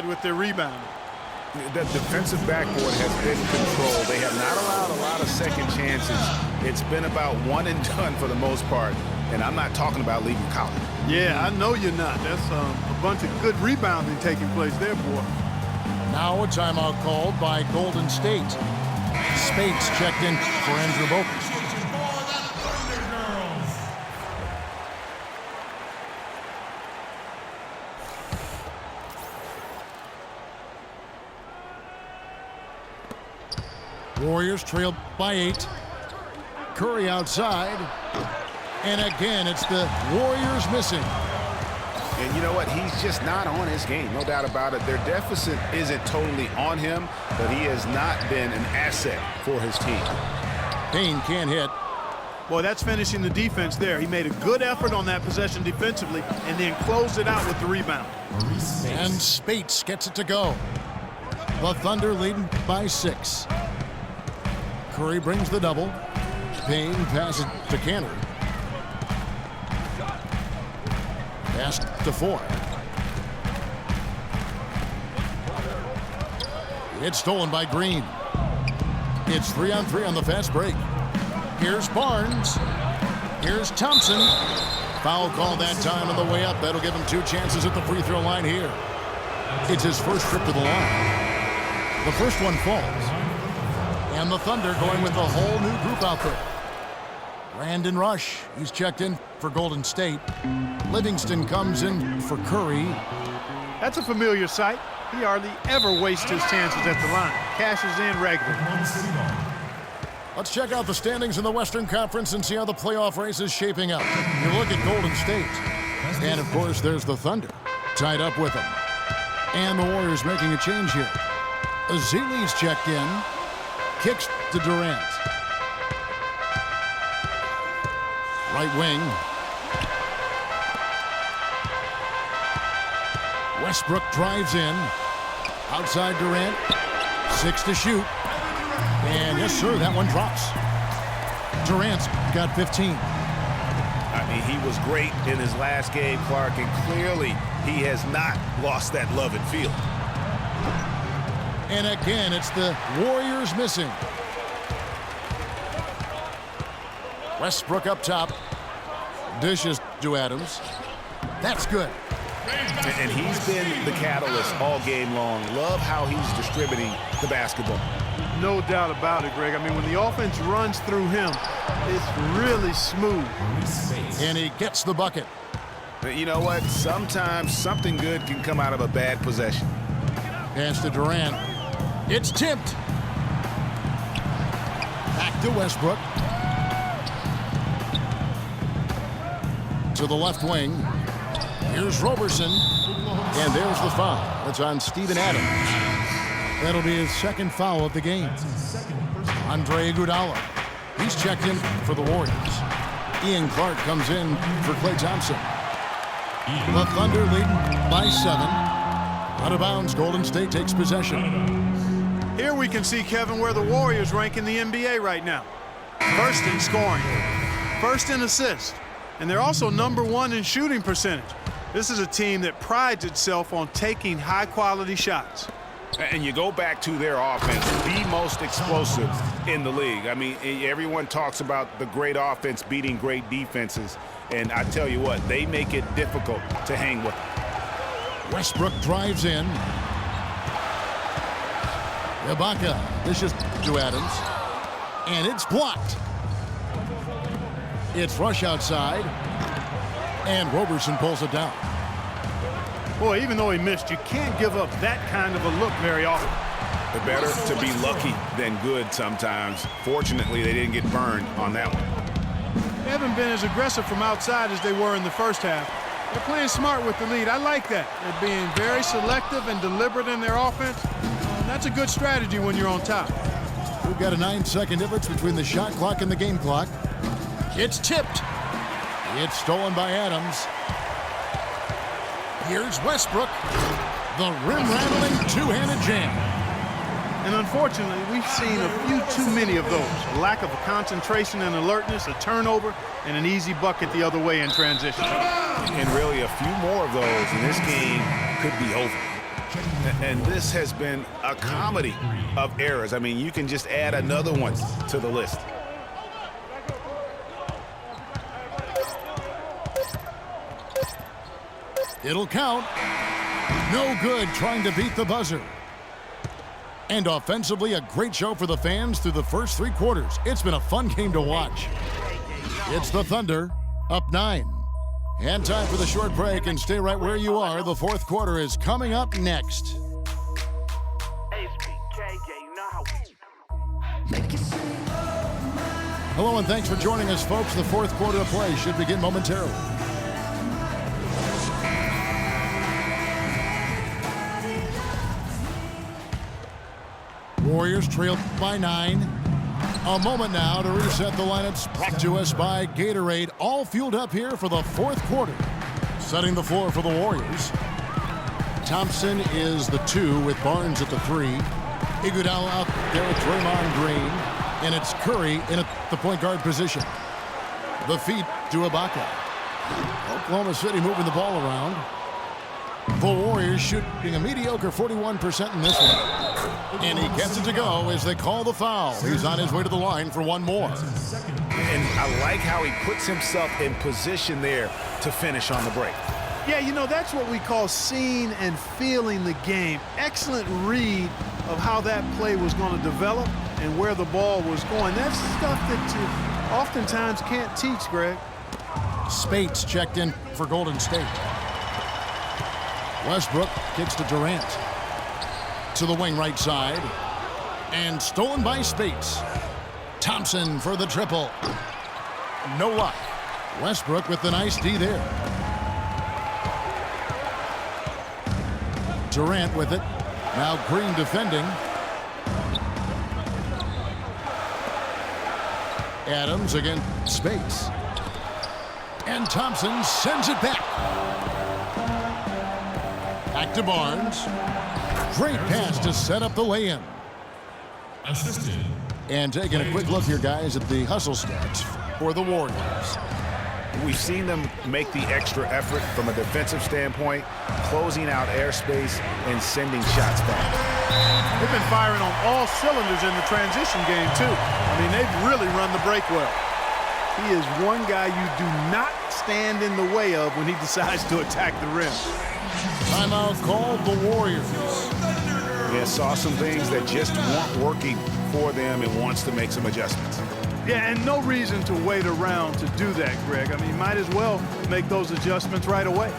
side with their rebounding. The defensive backboard has been controlled. They have not allowed a lot of second chances. It's been about one and done for the most part, and I'm not talking about leaving college. Yeah, I know you're not. That's a bunch of good rebounding taking place there, boy. Now a timeout called by Golden State. Spates checked in for Andrew Bogut. Warriors trail by 8. Curry outside. And again, it's the Warriors missing. And you know what? He's just not on his game, no doubt about it. Their deficit isn't totally on him, but he has not been an asset for his team. Payne can't hit. Boy, that's finishing the defense there. He made a good effort on that possession defensively and then closed it out with the rebound. And Spates gets it to go. The Thunder leading by 6. Curry brings the double. Payne passes to Canner. Pass to 4. It's stolen by Green. It's 3-on-3 on the fast break. Here's Barnes. Here's Thompson. Foul call that time on the way up. That'll give him 2 chances at the free throw line here. It's his first trip to the line. The first one falls. And the Thunder going with a whole new group out there. Brandon Rush, he's checked in for Golden State. Livingston comes in for Curry. That's a familiar sight. He hardly ever wastes his chances at the line. Cashes in regularly. Let's check out the standings in the Western Conference and see how the playoff race is shaping up. You look at Golden State. And, of course, there's the Thunder tied up with them. And the Warriors making a change here. Azili's checked in. Kicks to Durant. Right wing. Westbrook drives in. Outside Durant. 6 to shoot. And yes, sir, that one drops. Durant's got 15. I mean, he was great in his last game, Clark, and clearly he has not lost that love and feel. And again, it's the Warriors missing. Westbrook up top. Dishes to Adams. That's good. And he's been the catalyst all game long. Love how he's distributing the basketball. No doubt about it, Greg. I mean, when the offense runs through him, it's really smooth. And he gets the bucket. But you know what? Sometimes something good can come out of a bad possession. Pass to Durant. It's tipped. Back to Westbrook. To the left wing. Here's Roberson. And there's the foul. It's on Steven Adams. That'll be his second foul of the game. Andre Iguodala. He's checked in for the Warriors. Ian Clark comes in for Klay Thompson. The Thunder leading by 7. Out of bounds, Golden State takes possession. Here we can see, Kevin, where the Warriors rank in the NBA right now. First in scoring, first in assists, and they're also #1 in shooting percentage. This is a team that prides itself on taking high-quality shots. And you go back to their offense, the most explosive in the league. I mean, everyone talks about the great offense beating great defenses. And I tell you what, they make it difficult to hang with. Westbrook drives in. Ibaka dishes to Adams. And it's blocked. It's Rush outside. And Roberson pulls it down. Boy, even though he missed, you can't give up that kind of a look very often. It's better to be lucky than good sometimes. Fortunately, they didn't get burned on that one. They haven't been as aggressive from outside as they were in the first half. They're playing smart with the lead. I like that. They're being very selective and deliberate in their offense. That's a good strategy when you're on top. We've got a 9-second difference between the shot clock and the game clock. It's tipped. It's stolen by Adams. Here's Westbrook. The rim-rattling two-handed jam. And unfortunately, we've seen a few too many of those. A lack of concentration and alertness, a turnover, and an easy bucket the other way in transition. And really a few more of those, and this game could be over. And this has been a comedy of errors. I mean, you can just add another one to the list. It'll count. No good trying to beat the buzzer. And offensively, a great show for the fans through the first 3 quarters. It's been a fun game to watch. It's the Thunder, up 9. And time for the short break, and stay right where you are. The fourth quarter is coming up next. Hello, and thanks for joining us, folks. The fourth quarter of play should begin momentarily. Warriors trail by 9. A moment now to reset the lineups, brought to us by Gatorade. All fueled up here for the fourth quarter. Setting the floor for the Warriors. Thompson is the 2 with Barnes at the 3. Iguodala out there with Draymond Green. And it's Curry in at the point guard position. The feed to Ibaka. Oklahoma City moving the ball around. The Warriors shooting a mediocre 41% in this one. And he gets it to go as they call the foul. He's on his way to the line for one more. And I like how he puts himself in position there to finish on the break. Yeah, you know, that's what we call seeing and feeling the game. Excellent read of how that play was going to develop and where the ball was going. That's stuff that you oftentimes can't teach, Greg. Spates checked in for Golden State. Westbrook kicks to Durant. To the wing right side. And stolen by Spates. Thompson for the triple. No luck. Westbrook with the nice D there. Durant with it. Now Green defending. Adams against Spates. And Thompson sends it back. Back to Barnes. Great pass to set up the lay-in. Assisted. And taking a quick look here, guys, at the hustle stats for the Warriors. We've seen them make the extra effort from a defensive standpoint, closing out airspace and sending shots back. They've been firing on all cylinders in the transition game, too. I mean, they've really run the break well. He is one guy you do not stand in the way of when he decides to attack the rim. Timeout called the Warriors. Yeah, saw some things that just weren't working for them and wants to make some adjustments. Yeah, and no reason to wait around to do that, Greg. I mean, might as well make those adjustments right away.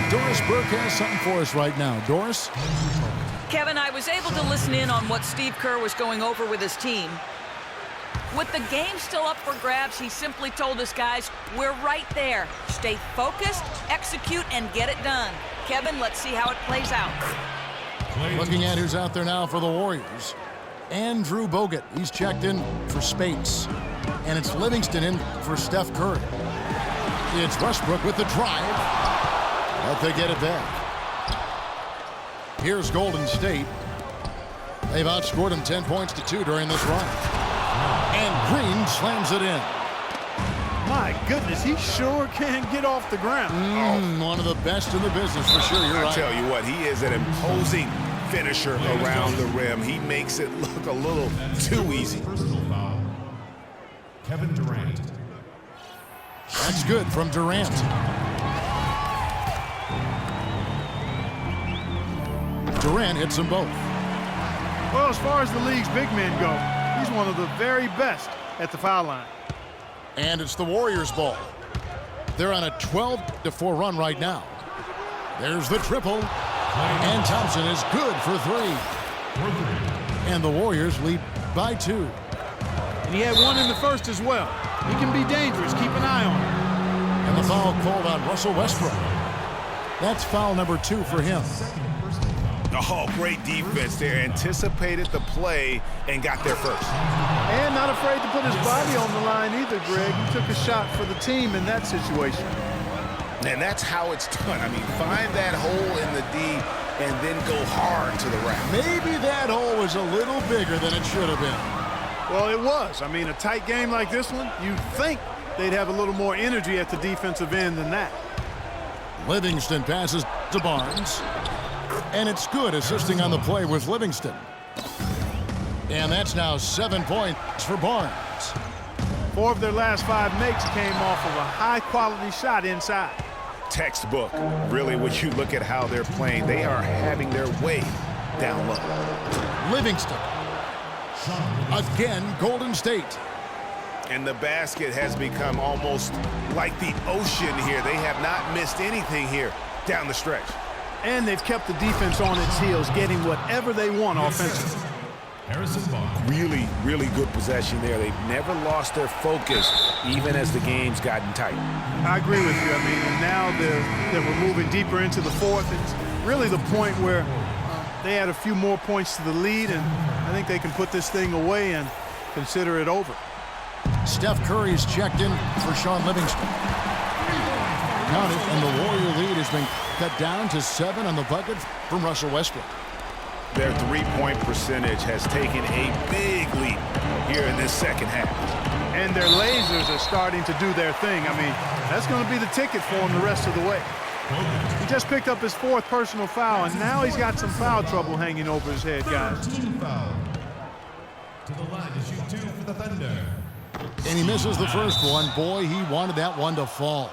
Doris Burke has something for us right now. Doris? Kevin, I was able to listen in on what Steve Kerr was going over with his team. With the game still up for grabs, he simply told his guys, we're right there. Stay focused, execute, and get it done. Kevin, let's see how it plays out. Looking at who's out there now for the Warriors. Andrew Bogut. He's checked in for Spates. And it's Livingston in for Steph Curry. It's Westbrook with the drive. But they get it back. Here's Golden State. They've outscored them 10 points to 2 during this run. And Green slams it in. My goodness, he sure can get off the ground. One of the best in the business for sure. You're I right. tell you what, he is an imposing finisher around the rim. He makes it look a little too easy. Personal foul. Kevin Durant. That's good from Durant. Durant hits them both. Well, as far as the league's big men go, he's one of the very best at the foul line. And it's the Warriors' ball. They're on a 12-4 run right now. There's the triple. And Thompson is good for 3. And the Warriors lead by 2. And he had one in the first as well. He can be dangerous. Keep an eye on him. And the foul called on Russell Westbrook. That's foul number 2 for him. Oh, great defense there. Anticipated the play and got there first. And not afraid to put his body on the line either, Greg. He took a shot for the team in that situation. And that's how it's done. I mean, find that hole in the D and then go hard to the rack. Maybe that hole was a little bigger than it should have been. Well, it was. I mean, a tight game like this one, you'd think they'd have a little more energy at the defensive end than that. Livingston passes to Barnes. And it's good. Assisting on the play was Livingston. And that's now 7 points for Barnes. 4 of their last 5 makes came off of a high-quality shot inside. Textbook. Really, when you look at how they're playing, they are having their way down low. Livingston. Again, Golden State. And the basket has become almost like the ocean here. They have not missed anything here down the stretch. And they've kept the defense on its heels, getting whatever they want offensively. Really, really good possession there. They've never lost their focus, even as the game's gotten tight. I agree with you. I mean, and now we're moving deeper into the fourth. It's really the point where they add a few more points to the lead, and I think they can put this thing away and consider it over. Steph Curry's checked in for Sean Livingston. Counted, and the Warrior lead has been cut down to 7 on the bucket from Russell Westbrook. Their three-point percentage has taken a big leap here in this second half. And their lasers are starting to do their thing. I mean, that's going to be the ticket for him the rest of the way. He just picked up his 4th personal foul, and now he's got some foul trouble hanging over his head, guys. To the line to shoot 2 for the Thunder. And he misses the first one. Boy, he wanted that one to fall.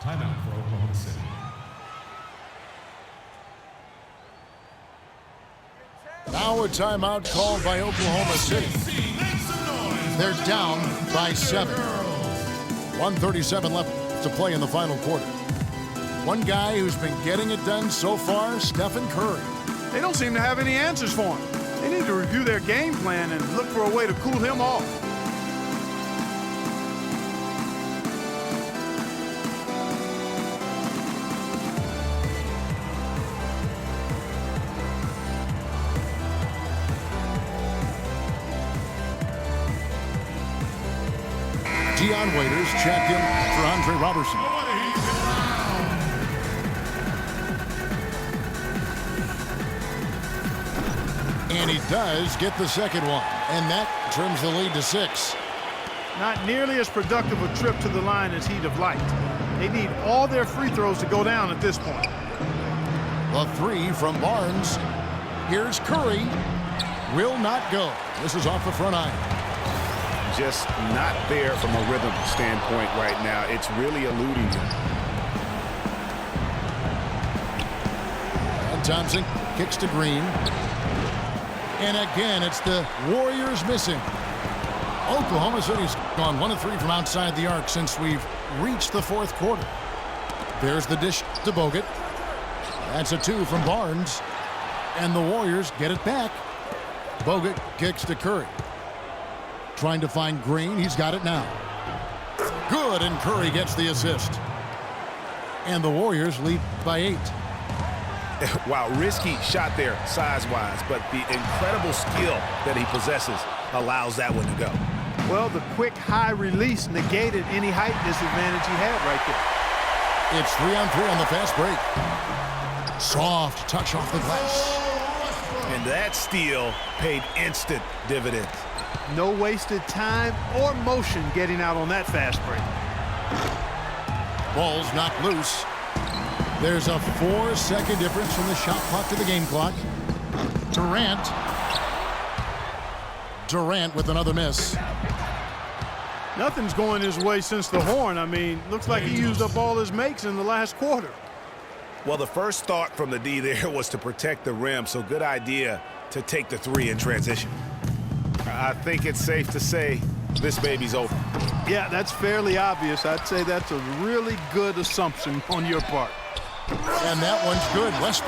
Timeout for Oklahoma City. Now a timeout called by Oklahoma City. They're down by 7. 1:37 left to play in the final quarter. One guy who's been getting it done so far, Stephen Curry. They don't seem to have any answers for him. They need to review their game plan and look for a way to cool him off. Dion Waiters checked in for Andre Robertson. And he does get the second one. And that trims the lead to 6. Not nearly as productive a trip to the line as he'd have liked. They need all their free throws to go down at this point. The 3 from Barnes. Here's Curry. Will not go. This is off the front iron. Just not there from a rhythm standpoint right now. It's really eluding him. And Thompson kicks to Green. And again, it's the Warriors missing. Oklahoma City's gone 1 of 3 from outside the arc since we've reached the 4th quarter. There's the dish to Bogut. That's a 2 from Barnes. And the Warriors get it back. Bogut kicks to Curry. Trying to find Green. He's got it now. Good, and Curry gets the assist. And the Warriors lead by 8. Wow, risky shot there size-wise, but the incredible skill that he possesses allows that one to go. Well, the quick high release negated any height disadvantage he had right there. It's 3-on-3 on the fast break. Soft touch off the glass. And that steal paid instant dividends. No wasted time or motion getting out on that fast break. Ball's knocked loose. There's a 4-second difference from the shot clock to the game clock. Durant with another miss. Nothing's going his way since the horn. I mean, looks like he used up all his makes in the last quarter. Well, the first thought from the D there was to protect the rim, so good idea to take the 3 in transition. I think it's safe to say this baby's over. Yeah, that's fairly obvious. I'd say that's a really good assumption on your part. And that one's good. Westbrook.